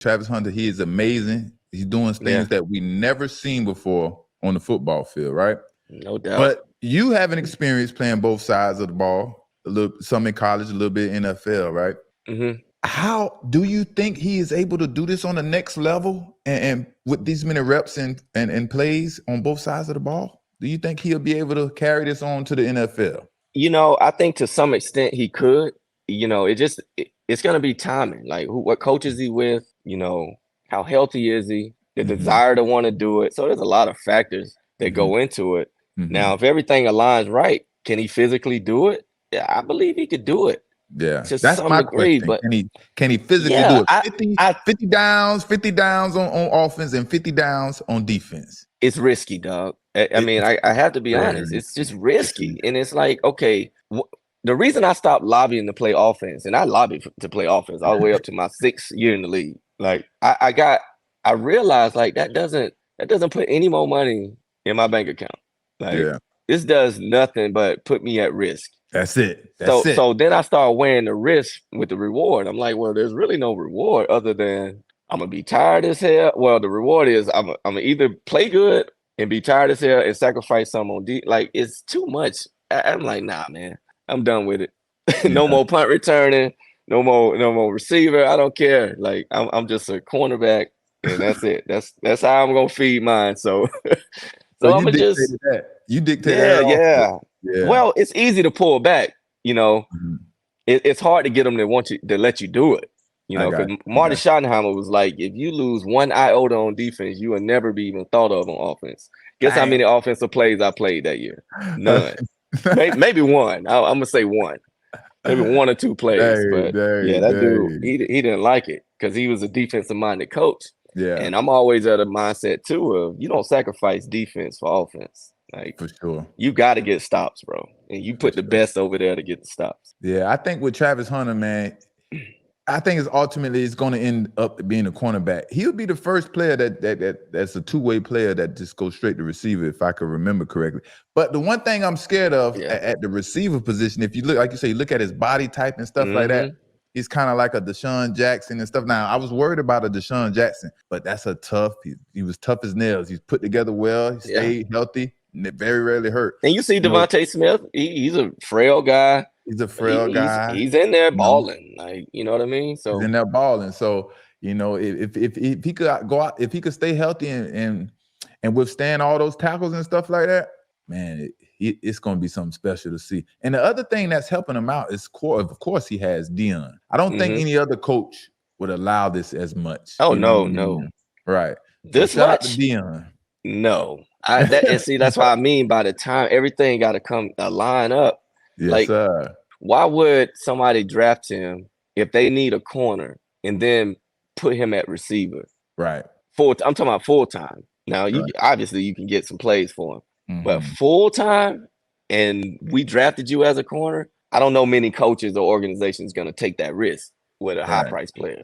Travis Hunter, he is amazing. He's doing things that we never seen before on the football field, right? No doubt. But you have an experience playing both sides of the ball, some in college, a little bit in NFL, right? Mm-hmm. How do you think he is able to do this on the next level and with these many reps and plays on both sides of the ball? Do you think he'll be able to carry this on to the NFL? I think to some extent he could. It's going to be timing. Like what coach is he with? How healthy is he? The desire to want to do it. So there's a lot of factors that go into it. Now, if everything aligns right, can he physically do it? Yeah, I believe he could do it. Yeah, that's my question. But can he physically do it? 50 downs on offense and 50 downs on defense. It's risky, dog. I have to be honest. It's just risky. And it's like, okay, the reason I stopped lobbying to play offense, and I lobbied to play offense all the way up to my 6th year in the league. Like I realized like that doesn't put any more money in my bank account. Like this does nothing but put me at risk. That's it. So then I started weighing the risk with the reward. I'm like, well, there's really no reward other than I'm gonna be tired as hell. Well, the reward is I'm gonna either play good and be tired as hell and sacrifice some on D. Like it's too much. I'm like, nah, man, I'm done with it. No more punt returning. No more receiver. I don't care. Like I'm just a cornerback, and that's it. That's how I'm gonna feed mine. So I'm gonna just that. You dictated that. Yeah. Well, it's easy to pull back. It's hard to get them to let you do it. Because Marty Schottenheimer was like, if you lose one iota on defense, you will never be even thought of on offense. Guess how many offensive plays I played that year? None. Maybe one. I'm gonna say one. Maybe 1 or 2 plays. Dude, he didn't like it because he was a defensive-minded coach. Yeah. And I'm always at a mindset too of you don't sacrifice defense for offense. Like for sure. You got to get stops, bro. And you put the best over there to get the stops. Yeah, I think with Travis Hunter, man, I think it's going to end up being a cornerback. He'll be the first player that's a two-way player that just goes straight to receiver, if I can remember correctly. But the one thing I'm scared of at the receiver position, if you look, like you say, look at his body type and stuff like that, he's kind of like a Deshaun Jackson and stuff. Now, I was worried about a Deshaun Jackson, but that's he was tough as nails. He's put together well. He stayed healthy. And it very rarely hurt. And you see Devontae Smith, he's a frail guy. He's a frail guy. He's in there balling. Like, you know what I mean? So he's in there balling. So, if he could go out, if he could stay healthy and withstand all those tackles and stuff like that, man, it's going to be something special to see. And the other thing that's helping him out is, of course, he has Deion. I don't think any other coach would allow this as much. Oh, no. Right. This so much? Deion. No. And see, that's what I mean by the time everything got to line up. Yes, sir. Why would somebody draft him if they need a corner and then put him at receiver? Right. I'm talking about full time. Now, obviously you can get some plays for him, but full time, and we drafted you as a corner. I don't know many coaches or organizations going to take that risk with a high price player.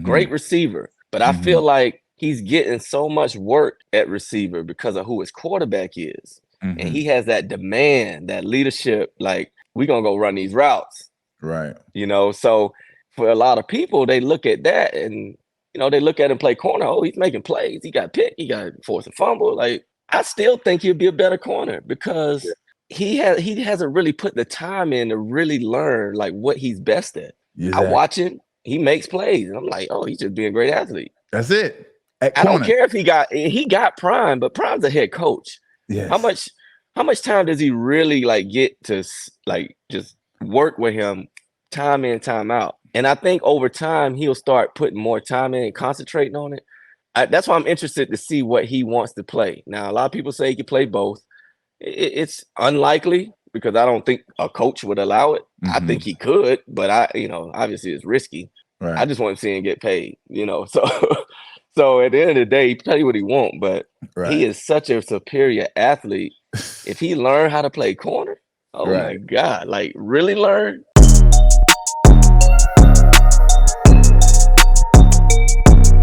Great receiver, but I feel like he's getting so much work at receiver because of who his quarterback is. And he has that demand, that leadership, like, we're going to go run these routes. Right. So for a lot of people, they look at that and, they look at him play corner. Oh, he's making plays. He got picked. He got forced a fumble. Like, I still think he'll be a better corner because he hasn't really put the time in to really learn, like, what he's best at. I watch him. He makes plays. And I'm like, oh, he's just being a great athlete. That's it. I don't care if he got Prime, but Prime's a head coach. Yes. How much time does he really get to just work with him time in, time out? And I think over time he'll start putting more time in and concentrating on it. That's why I'm interested to see what he wants to play. Now, a lot of people say he can play both. It's unlikely because I don't think a coach would allow it. I think he could, but obviously it's risky. Right. I just want to see him get paid, So at the end of the day, he can tell you what he wants, but he is such a superior athlete. If he learned how to play corner, my God, like really learn,